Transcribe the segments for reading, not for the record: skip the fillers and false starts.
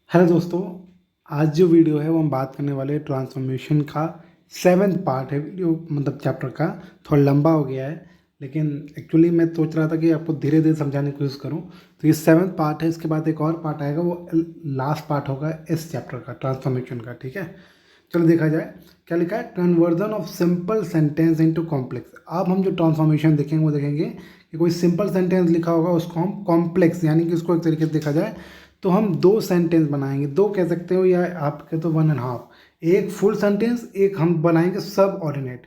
Hello दोस्तों। आज जो वीडियो है वो हम बात करने वाले हैं ट्रांसफॉर्मेशन का 7th पार्ट है वीडियो, मतलब चैप्टर का। थोड़ा लंबा हो गया है, लेकिन एक्चुअली मैं सोच रहा था कि आपको धीरे धीरे समझाने की कोशिश करूं। तो ये 7th पार्ट है, इसके बाद एक और पार्ट आएगा, वो लास्ट पार्ट होगा इस चैप्टर का, ट्रांसफॉर्मेशन का। ठीक है, चलो देखा जाए क्या लिखा है। Conversion of simple sentence into complex. अब हम जो ट्रांसफॉर्मेशन देखेंगे वो देखेंगे कि कोई सिंपल सेंटेंस लिखा होगा उसको हम कॉम्प्लेक्स, यानी कि उसको एक तरीके से देखा जाए तो हम दो सेंटेंस बनाएंगे, दो कह सकते हो या आप कह तो 1.5। एक फुल सेंटेंस, एक हम बनाएंगे सब ऑर्डिनेट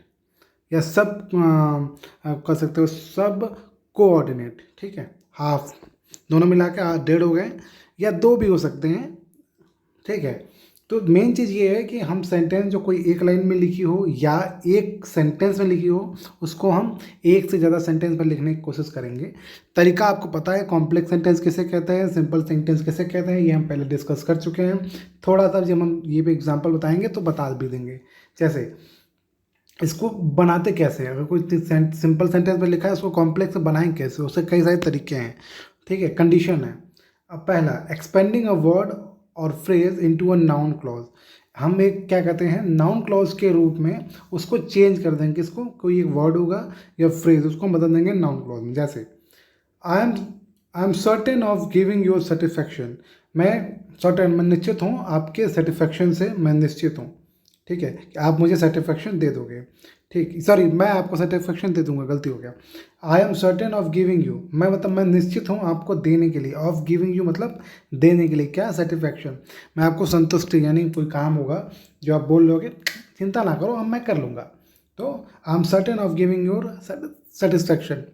या सब आप कह सकते हो सब कोऑर्डिनेट। ठीक है, हाफ, दोनों मिला के 1.5 हो गए, या दो भी हो सकते हैं। ठीक है, तो मेन चीज़ ये है कि हम सेंटेंस जो कोई एक लाइन में लिखी हो या एक सेंटेंस में लिखी हो, उसको हम एक से ज़्यादा सेंटेंस पर लिखने की कोशिश करेंगे। तरीका आपको पता है, कॉम्प्लेक्स सेंटेंस किसे कहते हैं, सिंपल सेंटेंस किसे कहते हैं, ये हम पहले डिस्कस कर चुके हैं। थोड़ा सा जब हम ये भी एग्जांपल बताएंगे तो बता भी देंगे। जैसे इसको बनाते कैसे हैं, अगर कोई सिंपल सेंटेंस में लिखा है उसको कॉम्प्लेक्स बनाएं कैसे, उससे कई सारे तरीके हैं। ठीक है, कंडीशन है। अब पहला, एक्सपेंडिंग अ वर्ड और phrase into a noun clause. हम एक क्या कहते हैं, नाउन क्लॉज के रूप में उसको चेंज कर देंगे। इसको कोई एक वर्ड होगा या फ्रेज, उसको हम बदल देंगे नाउन क्लॉज में। जैसे I am certain of giving your satisfaction. मैं सर्टेन, मैं निश्चित हूँ आपके सेटिस्फेक्शन से, मैं निश्चित हूँ। ठीक है, कि आप मुझे सेटिस्फेक्शन दे दोगे। ठीक, सॉरी, मैं आपको सेटिस्फेक्शन दे दूंगा, गलती हो गया। I am certain of giving you, मैं मतलब मैं निश्चित हूँ आपको देने के लिए। ऑफ गिविंग यू मतलब देने के लिए, क्या, सेटिस्फेक्शन। मैं आपको संतुष्टि, यानी कोई काम होगा जो आप बोल लोगे चिंता ना करो, अब मैं कर लूँगा, तो I am certain of giving your satisfaction.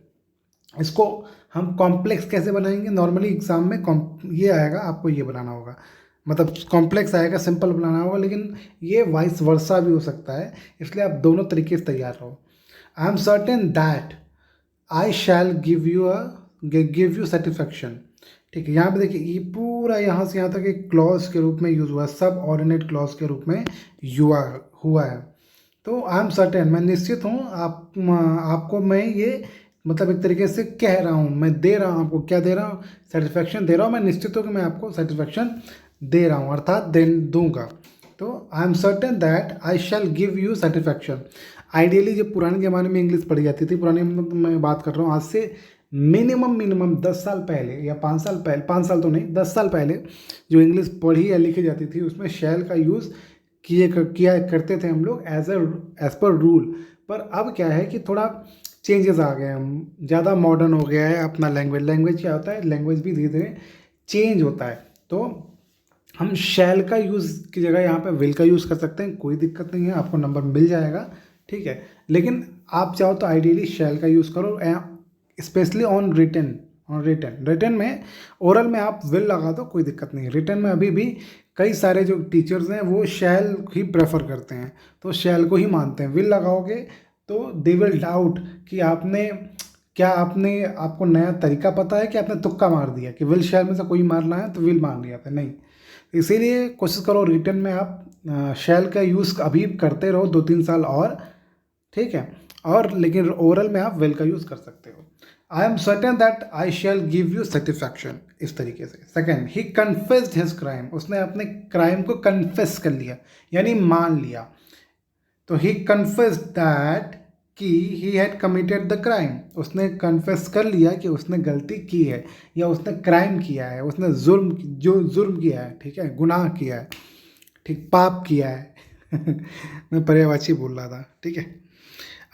इसको हम कॉम्प्लेक्स कैसे बनाएंगे, नॉर्मली एग्जाम में ये आएगा, आपको ये बनाना होगा, मतलब कॉम्प्लेक्स आएगा, सिंपल बनाना होगा, लेकिन ये वाइस वर्सा भी हो सकता है, इसलिए आप दोनों तरीके से तैयार रहो। I am certain that I shell give you satisfaction. ठीक है, यहाँ पे देखिए ये पूरा यहाँ से यहाँ तक एक क्लॉज के रूप में यूज़ हुआ है, सब ऑर्डिनेट क्लॉज के रूप में हुआ है। तो आई एम सर्टेन, मैं निश्चित हूँ आपको मैं ये, मतलब एक तरीके से कह रहा हूँ, मैं दे रहा हूँ आपको, क्या दे रहा हूँ, सेटिस्फेक्शन दे रहा हूँ। मैं निश्चित हूँ कि मैं आपको सेटिस्फेक्शन दे रहा हूँ, अर्थात दे दूंगा। तो I am certain that I shell give you satisfaction. Ideally जब पुराने ज़माने में इंग्लिश पढ़ी जाती थी, पुराने मतलब मैं बात कर रहा हूँ आज से मिनिमम 10 साल पहले या 5 साल पहले, 5 साल तो नहीं 10 साल पहले, जो इंग्लिश पढ़ी या लिखी जाती थी उसमें शैल का यूज़ किया करते थे हम लोग एज पर रूल। पर अब क्या है कि थोड़ा चेंजेस आ गए हैं, ज़्यादा मॉडर्न हो गया है अपना लैंग्वेज क्या होता है, लैंग्वेज भी धीरे धीरे चेंज होता है। तो हम शैल का यूज़ की जगह यहाँ पे विल का यूज़ कर सकते हैं, कोई दिक्कत नहीं है, आपको नंबर मिल जाएगा। ठीक है, लेकिन आप चाहो तो आइडियली शैल का यूज़ करो, स्पेशली रिटन में। ओरल में आप विल लगा दो, कोई दिक्कत नहीं है। रिटन में अभी भी कई सारे जो टीचर्स हैं वो शैल ही प्रेफर करते हैं, तो शैल को ही मानते हैं। विल लगाओगे तो दे विल डाउट कि आपने आपको नया तरीका पता है कि आपने तुक्का मार दिया कि विल शैल में से कोई मारना है तो विल मार लिया था, नहीं। इसीलिए कोशिश करो रिटन में आप शैल का यूज़ अभी करते रहो 2-3 साल और। ठीक है, और लेकिन ओरल में आप विल का यूज़ कर सकते हो। I am certain that I shell give you satisfaction, इस तरीके से। सेकेंड, ही कन्फेस्ड हिज क्राइम, उसने अपने क्राइम को कन्फेस कर लिया, यानी मान लिया। तो ही कन्फेस्ड दैट कि he had committed the crime, उसने कन्फेस कर लिया कि उसने गलती की है या उसने क्राइम किया है, उसने जुर्म किया है। ठीक है, गुनाह किया है, ठीक, पाप किया है। मैं पर्यायवाची बोल रहा था। ठीक है,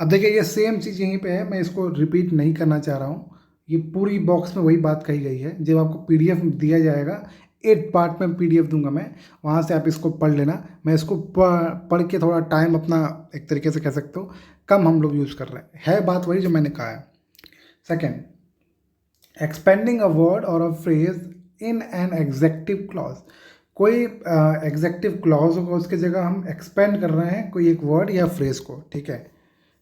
अब देखिए ये सेम चीज़ यहीं पे है, मैं इसको रिपीट नहीं करना चाह रहा हूँ। ये पूरी बॉक्स में वही बात कही गई है। जब आपको पीडीएफ दिया जाएगा, 8 पार्ट में पीडीएफ दूंगा मैं, वहाँ से आप इसको पढ़ लेना। मैं इसको पढ़ के थोड़ा टाइम अपना एक तरीके से कह सकते हो कम हम लोग यूज़ कर रहे हैं, बात वही जो मैंने कहा है। सेकेंड, एक्सपेंडिंग अ वर्ड और a phrase in an executive clause. कोई एग्जेक्टिव क्लॉज होगा, उसकी जगह हम एक्सपेंड कर रहे हैं कोई एक वर्ड या फ्रेज को। ठीक है,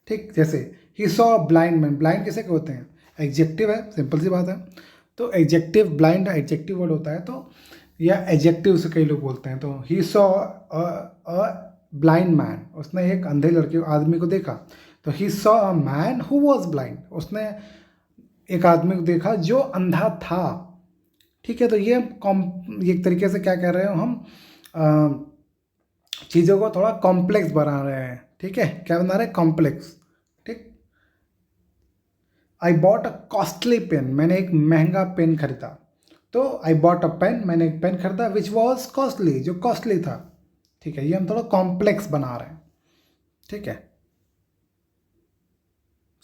ठीक, जैसे he saw blind man, blind किसे कहते हैं, एग्जेक्टिव है, सिंपल सी बात है। तो एग्जेक्टिव, ब्लाइंड एग्जेक्टिव वर्ड होता है, तो या एग्जेक्टिव से कई लोग बोलते हैं। तो he saw a blind man, उसने एक अंधे लड़के आदमी को देखा। तो he saw a man who was blind, उसने एक आदमी को देखा जो अंधा था। ठीक है, तो ये ये एक तरीके से क्या कह रहे हो हम, चीज़ों को थोड़ा कॉम्प्लेक्स बना रहे हैं। ठीक है, क्या बना रहे हैं? कॉम्प्लेक्स। ठीक। I bought a costly pen, मैंने एक महंगा पेन खरीदा। तो आई बॉट अ पेन, मैंने एक पेन खरीदा विच वॉज कॉस्टली, जो कॉस्टली था। ठीक है, ये हम थोड़ा कॉम्प्लेक्स बना रहे हैं। ठीक है,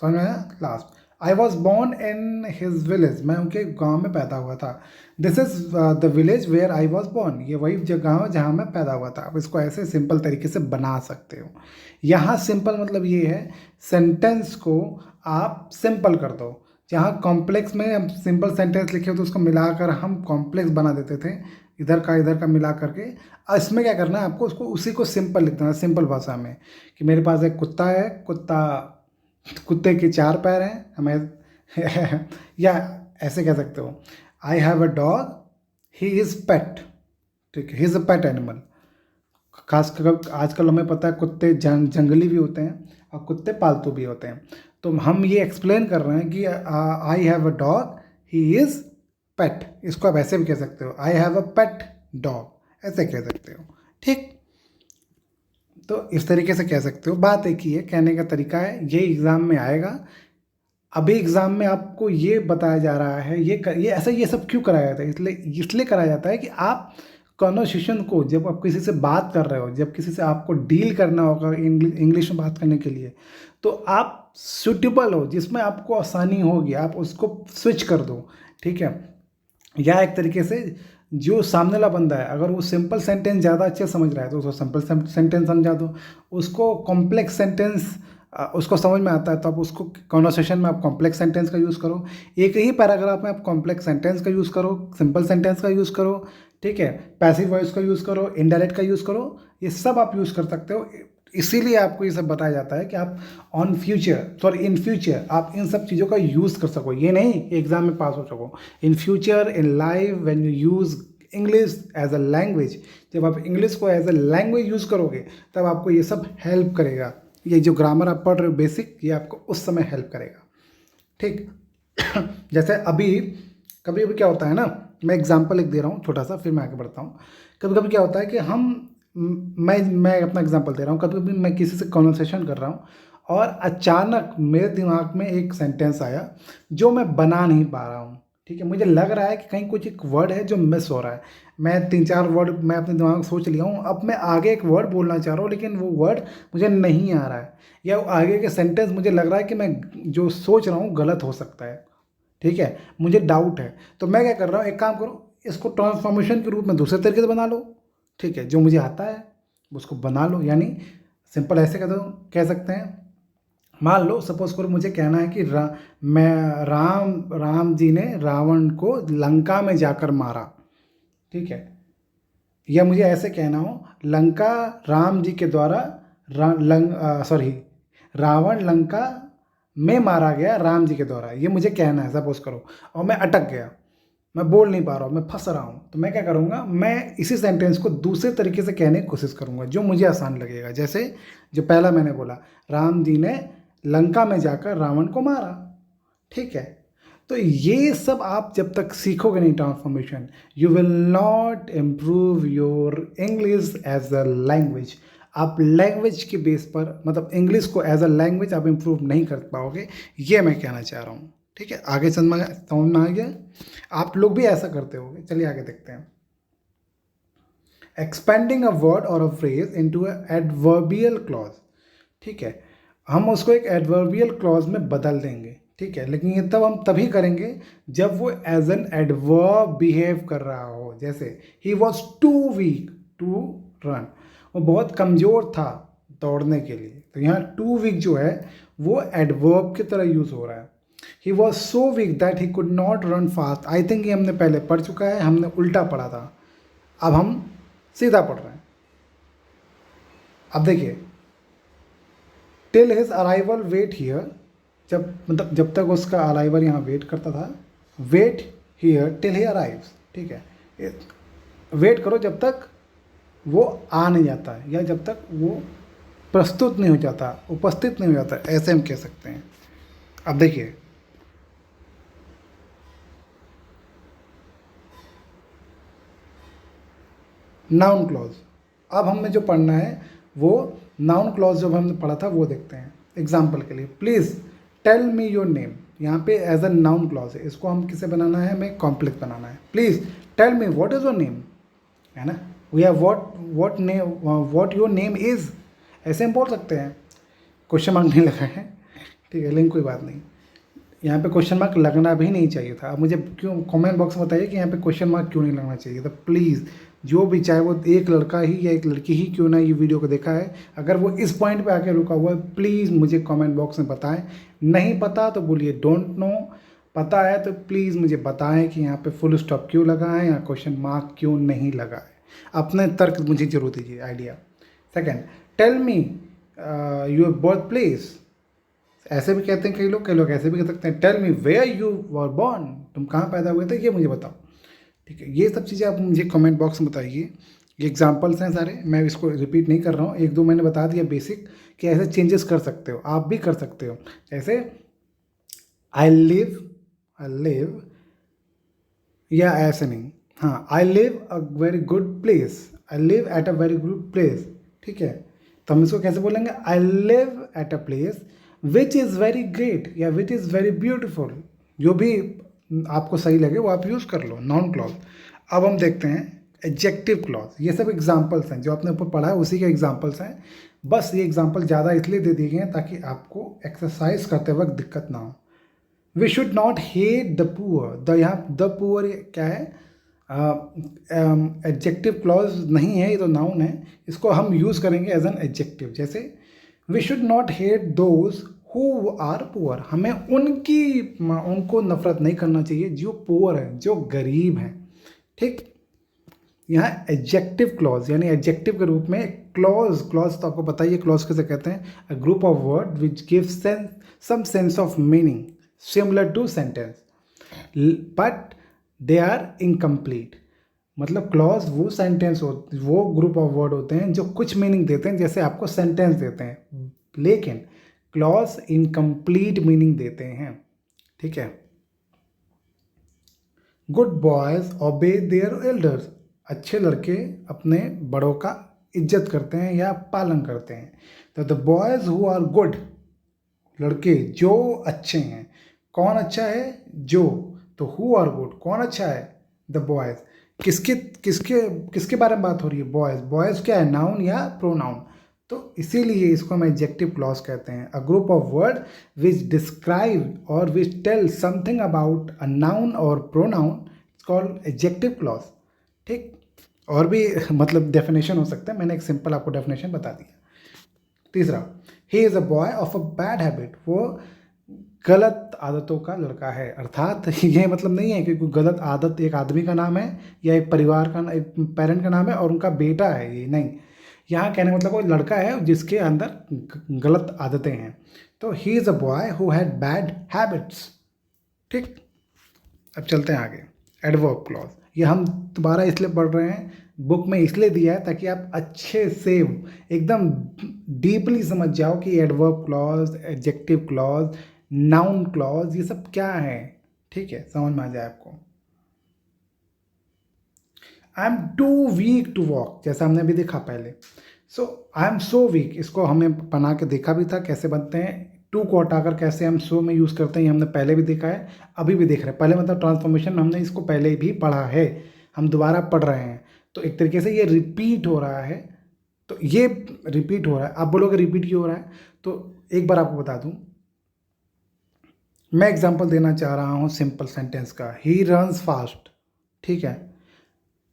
समझ में आया? Last, I was born in his village, मैं उनके गांव में पैदा हुआ था। This is the village where I was born, ये वही जगह है जहाँ मैं पैदा हुआ था। आप इसको ऐसे सिंपल तरीके से बना सकते हो। यहाँ सिंपल मतलब ये है, सेंटेंस को आप सिंपल कर दो। जहाँ कॉम्प्लेक्स में हम सिंपल सेंटेंस लिखे हो तो उसको मिलाकर हम कॉम्प्लेक्स बना देते थे, इधर का मिला करके। इसमें क्या करना है आपको, उसको उसी को सिंपल लिखना है, सिंपल भाषा में, कि मेरे पास एक कुत्ता है, कुत्ते के 4 पैर हैं हमें या ऐसे कह सकते हो, I have a dog, he is pet. ठीक है, he is a pet animal. खासकर आजकल हमें पता है कुत्ते जंगली भी होते हैं और कुत्ते पालतू भी होते हैं। तो हम ये एक्सप्लेन कर रहे हैं कि I have a dog, he is pet. इसको आप ऐसे भी कह सकते हो, I have a pet dog, ऐसे कह सकते हो। ठीक, तो इस तरीके से कह सकते हो। बात एक ही है, कहने का तरीका है, ये एग्ज़ाम में आएगा। अभी एग्ज़ाम में आपको ये बताया जा रहा है, ये ऐसा ये सब क्यों कराया जाता है? इसलिए कराया जाता है कि आप कॉन्वर्सेशन को, जब आप किसी से बात कर रहे हो, जब किसी से आपको डील करना होगा इंग्लिश में बात करने के लिए, तो आप सुटेबल हो, जिसमें आपको आसानी होगी, आप उसको स्विच कर दो। ठीक है, या एक तरीके से जो सामने वाला बंदा है, अगर वो सिंपल सेंटेंस ज़्यादा अच्छे समझ रहा है तो उसको सिंपल सेंटेंस समझा दो। उसको कॉम्प्लेक्स सेंटेंस उसको समझ में आता है तो आप उसको कॉन्वर्सेशन में आप कॉम्प्लेक्स सेंटेंस का यूज़ करो। एक ही पैराग्राफ में आप कॉम्प्लेक्स सेंटेंस का यूज़ करो, सिंपल सेंटेंस का यूज़ करो। ठीक है, पैसिव वॉइस का यूज़ करो, इनडायरेक्ट का यूज़ करो, ये सब आप यूज़ कर सकते हो। इसीलिए आपको ये सब बताया जाता है कि आप इन फ्यूचर आप इन सब चीज़ों का यूज़ कर सको। ये नहीं एग्जाम में पास हो सको, in future in life when you use English as a language, जब आप इंग्लिश को एज अ लैंग्वेज यूज़ करोगे तब आपको ये सब हेल्प करेगा। ये जो ग्रामर आप पढ़ रहे हो बेसिक, ये आपको उस समय हेल्प करेगा। ठीक जैसे अभी कभी कभी क्या होता है ना, मैं एग्जांपल एक दे रहा हूँ छोटा सा, फिर मैं आगे बढ़ता हूँ। कभी कभी क्या होता है कि मैं अपना एग्जांपल दे रहा हूँ। कभी कभी मैं किसी से कॉन्वर्सेशन कर रहा हूँ और अचानक मेरे दिमाग में एक सेंटेंस आया जो मैं बना नहीं पा रहा हूँ। ठीक है, मुझे लग रहा है कि कहीं कुछ एक वर्ड है जो मिस हो रहा है। मैं 3-4 वर्ड मैं अपने दिमाग में सोच लिया हूँ, अब मैं आगे एक वर्ड बोलना चाह रहा हूँ लेकिन वो वर्ड मुझे नहीं आ रहा है, या आगे के सेंटेंस मुझे लग रहा है कि मैं जो सोच रहा हूँ गलत हो सकता है। ठीक है, मुझे डाउट है, तो मैं क्या कर रहा हूँ, एक काम करो, इसको ट्रांसफॉर्मेशन के रूप में दूसरे तरीके से बना लो। ठीक है, जो मुझे आता है उसको बना लो। यानी सिंपल ऐसे कह सकते हैं, मान लो सपोज करो मुझे कहना है कि राम जी ने रावण को लंका में जाकर मारा। ठीक है, या मुझे ऐसे कहना हो, लंका राम जी के द्वारा रावण लंका में मारा गया राम जी के द्वारा, ये मुझे कहना है सपोज करो, और मैं अटक गया, मैं बोल नहीं पा रहा हूँ, मैं फंस रहा हूँ, तो मैं क्या करूँगा, मैं इसी सेंटेंस को दूसरे तरीके से कहने की कोशिश करूँगा जो मुझे आसान लगेगा। जैसे जो पहला मैंने बोला, राम जी ने लंका में जाकर रावण को मारा। ठीक है, तो ये सब आप जब तक सीखोगे नहीं transformation, you will not improve your English as a language. आप लैंग्वेज के बेस पर, मतलब इंग्लिश को एज अ लैंग्वेज आप इम्प्रूव नहीं कर पाओगे, ये मैं कहना चाह रहा हूँ। ठीक है, आगे समझ में आ गया? आप लोग भी ऐसा करते होगे। चलिए आगे देखते हैं। एक्सपेंडिंग अ वर्ड और a phrase into a adverbial clause. ठीक है, हम उसको एक एडवर्बियल क्लॉज में बदल देंगे। ठीक है, लेकिन ये तब हम तभी करेंगे जब वो एज एन एडवर्ब बिहेव कर रहा हो। जैसे ही was too weak to run, वो बहुत कमज़ोर था दौड़ने के लिए, तो यहाँ टू वीक जो है वो एडवर्ब की तरह यूज़ हो रहा है। He was so weak that he could not run fast. I think ये हमने पहले पढ़ चुका है, हमने उल्टा पढ़ा था, अब हम सीधा पढ़ रहे हैं। अब देखिए, till his arrival wait here, जब तक उसका अराइवल यहाँ वेट करता था, wait here till he arrives. ठीक है, वेट करो जब तक वो आ नहीं जाता है, या जब तक वो प्रस्तुत नहीं हो जाता, उपस्थित नहीं हो जाता, ऐसे हम कह सकते हैं। अब देखिए, नाउन क्लॉज। अब हमें जो पढ़ना है वो नाउन क्लॉज जब हमने पढ़ा था वो देखते हैं। एग्जाम्पल के लिए, please tell me your name, यहाँ पे एज अ नाउन क्लॉज है, इसको हम किसे बनाना है, हमें कॉम्प्लेक्स बनाना है। Please tell me what is your name, है ना। We have what your name is, ऐसे हम बोल सकते हैं। क्वेश्चन मार्क नहीं लगा है, ठीक है, लेकिन कोई बात नहीं, यहाँ पे क्वेश्चन मार्क लगना भी नहीं चाहिए था। अब मुझे क्यों, कमेंट बॉक्स में बताइए कि यहाँ पे क्वेश्चन मार्क क्यों नहीं लगना चाहिए था। प्लीज़ जो भी, चाहे वो एक लड़का ही या एक लड़की ही क्यों ना ये वीडियो को देखा है, अगर वो इस पॉइंट पे आके रुका हुआ है, प्लीज़ मुझे कमेंट बॉक्स में बताएं। नहीं पता तो बोलिए डोंट नो, पता है तो प्लीज़ मुझे बताएं कि यहाँ पे फुल स्टॉप क्यों लगा है या क्वेश्चन मार्क क्यों नहीं लगा है। अपने तर्क मुझे जरूर दीजिए, idea. Second, tell me your birth place, ऐसे भी कहते हैं कई लोग ऐसे भी कह सकते हैं, tell me where you were born, तुम कहाँ पैदा हुए थे ये मुझे बताओ। ठीक है, ये सब चीज़ें आप मुझे कमेंट बॉक्स में बताइए। ये एग्जांपल्स हैं सारे, मैं इसको रिपीट नहीं कर रहा हूँ, एक दो मैंने बता दिया बेसिक कि ऐसे चेंजेस कर सकते हो, आप भी कर सकते हो। जैसे आई लिव, या ऐसे नहीं, हाँ, I live a very good place, I live at a very good place, ठीक है। तो हम इसको कैसे बोलेंगे, I live at a place which is very great या विच इज़ वेरी ब्यूटिफुल, जो भी आपको सही लगे वो आप यूज़ कर लो, नाउन क्लॉज। अब हम देखते हैं एडजेक्टिव क्लॉज। ये सब एग्जाम्पल्स हैं जो आपने ऊपर पढ़ा है, उसी के एग्जाम्पल्स हैं। बस ये एग्जाम्पल ज़्यादा इसलिए दे दिए गए हैं ताकि आपको एक्सरसाइज करते वक्त दिक्कत ना हो। We should not hate the poor, the यहाँ द पुअर क्या है, एडजेक्टिव क्लॉज नहीं है, ये तो नाउन है, इसको हम यूज़ करेंगे एज एन एडजेक्टिव। जैसे we should not hate those who are poor, हमें उनको नफरत नहीं करना चाहिए जो पुअर है, जो गरीब हैं, ठीक। यहाँ एडजेक्टिव क्लॉज यानी एडजेक्टिव के रूप में क्लॉज तो आपको पता ही है क्लॉज किसे कहते हैं, a group of word which give some sense of meaning similar to sentence but they are incomplete. मतलब क्लॉज वो सेंटेंस हो, वो ग्रुप ऑफ वर्ड होते हैं जो कुछ मीनिंग देते हैं जैसे आपको सेंटेंस देते हैं, लेकिन क्लॉज इनकम्प्लीट मीनिंग देते हैं, ठीक है। गुड बॉयज ओबे देयर एल्डर्स, अच्छे लड़के अपने बड़ों का इज्जत करते हैं या पालन करते हैं। तो the boys who are good, लड़के जो अच्छे हैं, कौन अच्छा है, जो, तो हु आर गुड, कौन अच्छा है, द बॉयज। किसके किसके किसके बारे में बात हो रही है, बॉयज। बॉयज क्या है, नाउन या प्रोनाउन, तो इसीलिए इसको हम एडजेक्टिव क्लॉज कहते हैं। A group of word which describe और which tell something about a noun और pronoun it's called adjective clause, ठीक। और भी मतलब डेफिनेशन हो सकता है, मैंने एक सिंपल आपको डेफिनेशन बता दिया। तीसरा, he is a boy of a bad habit, वो गलत आदतों का लड़का है। अर्थात ये मतलब नहीं है कि कोई गलत आदत एक आदमी का नाम है या एक परिवार का, एक पेरेंट का नाम है और उनका बेटा है, ये नहीं। यहाँ कहने का मतलब वो लड़का है जिसके अंदर गलत आदतें हैं। तो he is a boy who had bad habits, ठीक। अब चलते हैं आगे, एडवर्ब क्लॉज। ये हम दोबारा इसलिए पढ़ रहे हैं, बुक में इसलिए दिया है ताकि आप अच्छे से एकदम डीपली समझ जाओ कि adverb clause, adjective clause, noun clause ये सब क्या है, ठीक है, समझ में आ जाए आपको। I am too weak to walk, जैसा हमने अभी देखा पहले। सो आई एम सो वीक, इसको हमने बना के देखा भी था कैसे बनते हैं। टू को हटाकर कैसे हम सो में यूज़ करते हैं ये हमने पहले भी देखा है, अभी भी देख रहे हैं। पहले मतलब ट्रांसफॉर्मेशन में हमने इसको पहले भी पढ़ा है, हम दोबारा पढ़ रहे हैं, तो एक तरीके से ये रिपीट हो रहा है। तो ये रिपीट हो रहा है, आप बोलोगे रिपीट क्यों हो रहा है, तो एक बार आपको बता दूं, मैं एग्जांपल देना चाह रहा हूं सिंपल सेंटेंस का, ही रन्स फास्ट, ठीक है।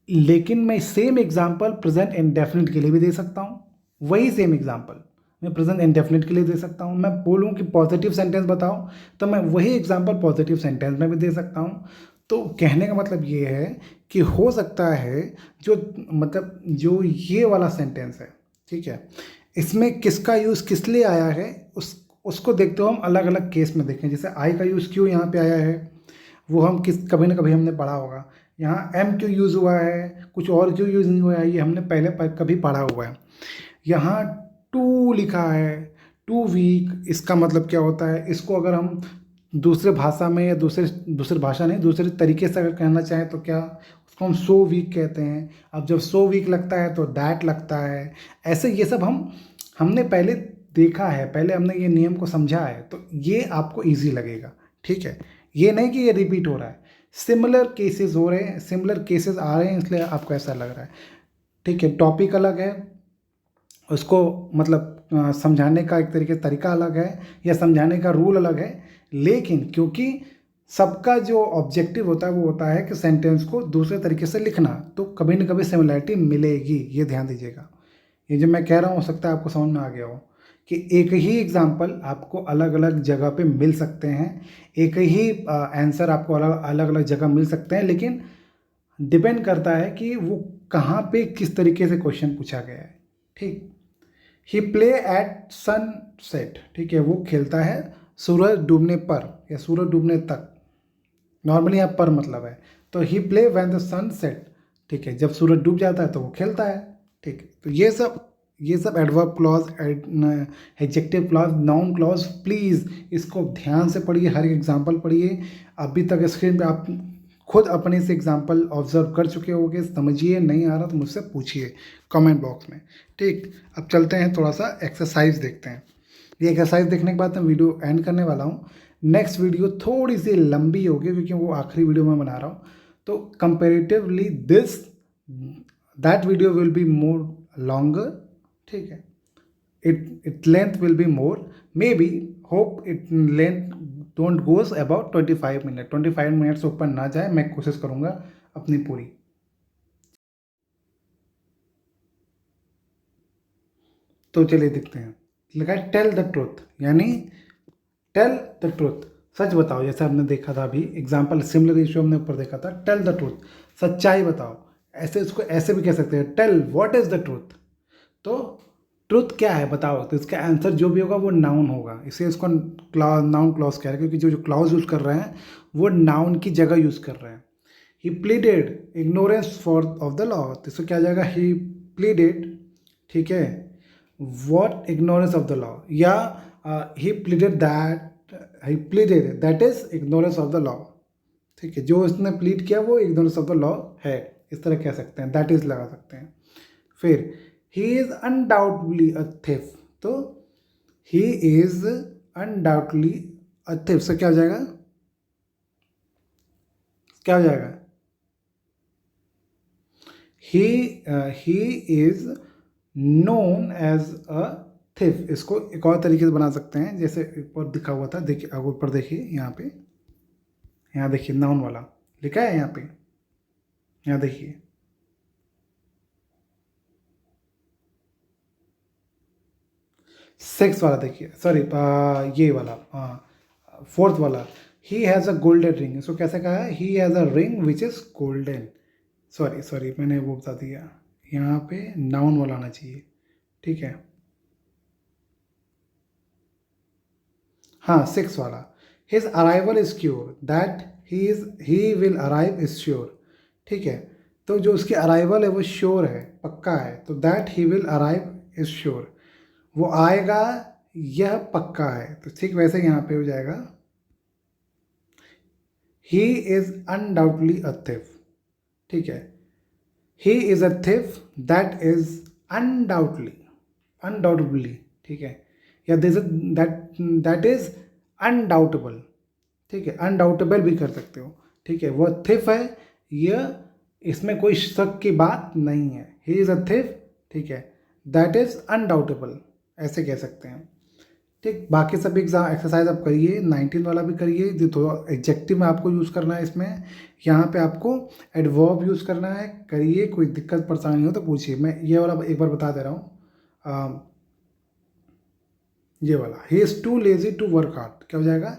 लेकिन मैं सेम एग्जांपल प्रेजेंट इंडेफिनिट के लिए भी दे सकता हूँ, वही सेम एग्जांपल मैं प्रेजेंट इंडेफिनिट के लिए दे सकता हूँ। मैं बोलूँ कि पॉजिटिव सेंटेंस बताओ तो मैं वही एग्जांपल पॉजिटिव सेंटेंस में भी दे सकता हूँ। तो कहने का मतलब ये है कि हो सकता है जो मतलब जो ये वाला सेंटेंस है, ठीक है, इसमें किसका यूज़ किस लिए आया है उसको देखते हो हम अलग अलग केस में देखें। जैसे आई का यूज़ क्यों यहाँ पे आया है वो हम कभी ना कभी हमने पढ़ा होगा। यहाँ एम क्यों यूज़ हुआ है, कुछ और क्यों यूज़ नहीं हुआ है, ये हमने पहले कभी पढ़ा हुआ है। यहाँ टू लिखा है, टू वीक, इसका मतलब क्या होता है, इसको अगर हम दूसरे भाषा में या दूसरे भाषा नहीं दूसरे तरीके से अगर कहना चाहें तो क्या इसको हम सो वीक कहते हैं। अब जब सो वीक लगता है तो दैट लगता है। ऐसे ये सब हमने पहले देखा है, पहले हमने ये नियम को समझा है, तो ये आपको ईजी लगेगा। ठीक है, ये नहीं कि ये रिपीट हो रहा है, सिमिलर केसेस हो रहे हैं, सिमिलर केसेस आ रहे हैं, इसलिए आपको ऐसा लग रहा है। ठीक है, टॉपिक अलग है, उसको मतलब समझाने का एक तरीके तरीका अलग है, या समझाने का रूल अलग है, लेकिन क्योंकि सबका जो ऑब्जेक्टिव होता है वो होता है कि सेंटेंस को दूसरे तरीके से लिखना, तो कभी न कभी सिमिलैरिटी मिलेगी, ये ध्यान दीजिएगा। ये जो मैं कह रहा हूँ हो सकता है आपको समझ में आ गया हो कि एक ही एग्जाम्पल आपको अलग अलग जगह पे मिल सकते हैं, एक ही आंसर आपको अलग अलग अलग जगह मिल सकते हैं, लेकिन डिपेंड करता है कि वो कहाँ पे किस तरीके से क्वेश्चन पूछा गया है। ठीक, ही प्ले एट सनसेट, ठीक है, वो खेलता है सूरज डूबने पर या सूरज डूबने तक, नॉर्मली यहाँ पर मतलब है, तो he play when the sun set, ठीक है, जब सूरज डूब जाता है तो वो खेलता है। ठीक है, तो ये सब adverb clause, adjective clause, noun clause, please इसको ध्यान से पढ़िए, हर एक एग्जाम्पल पढ़िए। अभी तक स्क्रीन पे आप खुद अपने से एग्जाम्पल ऑब्जर्व कर चुके होंगे, समझिए, नहीं आ रहा तो मुझसे पूछिए कमेंट बॉक्स में। ठीक, अब चलते हैं थोड़ा सा एक्सरसाइज देखते हैं। ये एक्सरसाइज देखने के बाद मैं वीडियो एंड करने वाला हूँ। नेक्स्ट वीडियो थोड़ी सी लंबी होगी क्योंकि वो आखिरी वीडियो मैं बना रहा हूँ, तो comparatively that video will be more longer. ठीक है, it length will be more, maybe, hope it length don't goes about 25 minute, 25 minute से ऊपर ना जाए, मैं कोशिश करूँगा अपनी पूरी। तो चलिए देखते हैं, लिखा है टेल द ट्रूथ, यानी टेल द ट्रूथ, सच बताओ, जैसे हमने देखा था अभी एग्जाम्पल, सिमिलर इशू हमने ऊपर देखा था, टेल द ट्रूथ, सच्चाई बताओ। ऐसे इसको ऐसे भी कह सकते हैं, tell what is the truth, तो ट्रुथ क्या है बताओ, तो इसका आंसर जो भी होगा वो नाउन होगा, इसलिए इसको नाउन क्लॉज कह रहे हैं, क्योंकि जो जो क्लॉज यूज़ कर रहे हैं वो नाउन की जगह यूज़ कर रहे हैं। He pleaded ignorance for of the law, तो इसको क्या जाएगा, ही प्लीडेड, ठीक है, what ignorance of the law, या he pleaded that is ignorance of the law. ठीक है, जो इसने प्लीड किया वो इग्नोरेंस ऑफ द लॉ है, इस तरह कह सकते हैं, दैट इज लगा सकते हैं। फिर he is undoubtedly a thief, तो he is undoubtedly a thief से क्या हो जाएगा, क्या हो जाएगा, he is known as a thief. इसको एक और तरीके से बना सकते हैं, जैसे ऊपर दिखा हुआ था, देखिए अब ऊपर देखिए, यहाँ पे, यहाँ देखिए नाउन वाला लिखा है, यहाँ पे, यहाँ देखिए, सिक्स वाला देखिए, सॉरी ये वाला, फोर्थ वाला, he has a golden ring, इसको कैसे कहा है, he has a ring which is golden, sorry sorry मैंने वो बता दिया, यहाँ पे नाउन वाला आना चाहिए। ठीक है, हाँ सिक्स वाला, his arrival is sure, that he will arrive is sure. ठीक है, तो जो उसकी अराइवल है वो श्योर है, पक्का है, तो that he will arrive is sure, वो आएगा यह पक्का है, तो ठीक वैसे यहाँ पे हो जाएगा, he is undoubtedly a thief. ठीक है, he is a thief that is undoubtedly, undoubtedly, ठीक है, या दिस दैट दैट इज अनडाउटेबल। ठीक है, अनडाउटेबल भी कर सकते हो। ठीक है, वह थिफ है, यह, इसमें कोई शक की बात नहीं है, ही इज अ थिफ, ठीक है, दैट इज अनडाउटेबल, ऐसे कह सकते हैं। ठीक, बाकी सब एग्जाम एक्सरसाइज आप करिए, 19 वाला भी करिए, जो थोड़ा एडजेक्टिव में आपको यूज़ करना है इसमें, यहाँ पे आपको एडवर्ब यूज़ करना है, करिए, कोई दिक्कत परेशानी हो तो पूछिए। मैं ये वाला एक बार बता दे रहा हूँ, ये वाला, he is too lazy to work hard, क्या हो जाएगा,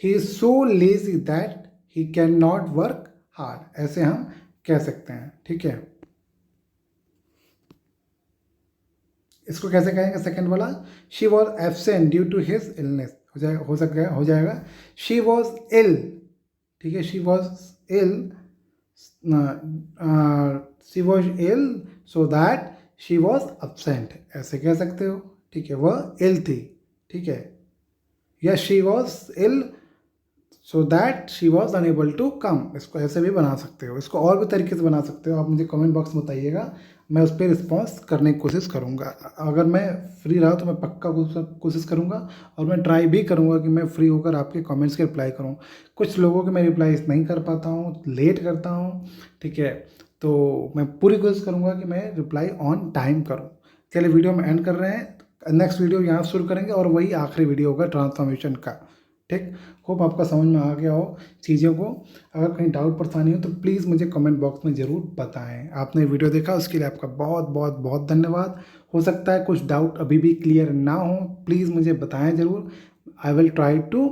he is so lazy that he can not work hard, ऐसे हम कह सकते हैं। ठीक है, इसको कैसे कहेंगे सेकंड वाला, she was absent due to his illness, हो जाएगा शी वॉज इल। ठीक है, she was ill, she was ill so that she was absent, ऐसे कह सकते हो। ठीक है, वह इल थी, ठीक है, या she was ill so that she was unable to come. इसको ऐसे भी बना सकते हो, इसको और भी तरीके से बना सकते हो। आप मुझे कमेंट बॉक्स में बताइएगा, मैं उस पर रिस्पॉन्स करने की कोशिश करूँगा। अगर मैं फ्री रहा तो मैं पक्का कोशिश करूँगा, और मैं ट्राई भी करूँगा कि मैं फ्री होकर आपके कमेंट्स के रिप्लाई करूँ। कुछ लोगों के मैं रिप्लाई नहीं कर पाता हूँ, लेट करता हूँ, ठीक है, तो मैं पूरी कोशिश करूँगा कि मैं रिप्लाई ऑन टाइम करूँ। चलिए वीडियो में एंड कर रहे हैं, नेक्स्ट वीडियो यहाँ शुरू करेंगे और वही आखिरी वीडियो होगा ट्रांसफॉर्मेशन का। ठीक, होप आपका समझ में आ गया हो चीज़ों को। अगर कहीं डाउट परेशानी हो तो प्लीज़ मुझे कमेंट बॉक्स में ज़रूर बताएं। आपने वीडियो देखा उसके लिए आपका बहुत बहुत बहुत धन्यवाद। हो सकता है कुछ डाउट अभी भी क्लियर ना हो, प्लीज़ मुझे बताएं ज़रूर। I will try to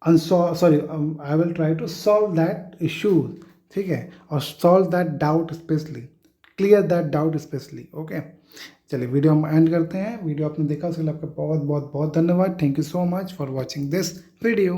I will try to solve that issue, ठीक है, और solve that doubt specially, clear that doubt specially. Okay, चलिए वीडियो हम एंड करते हैं। वीडियो आपने देखा उसके लिए आपका बहुत बहुत बहुत धन्यवाद। Thank you so much for watching this video.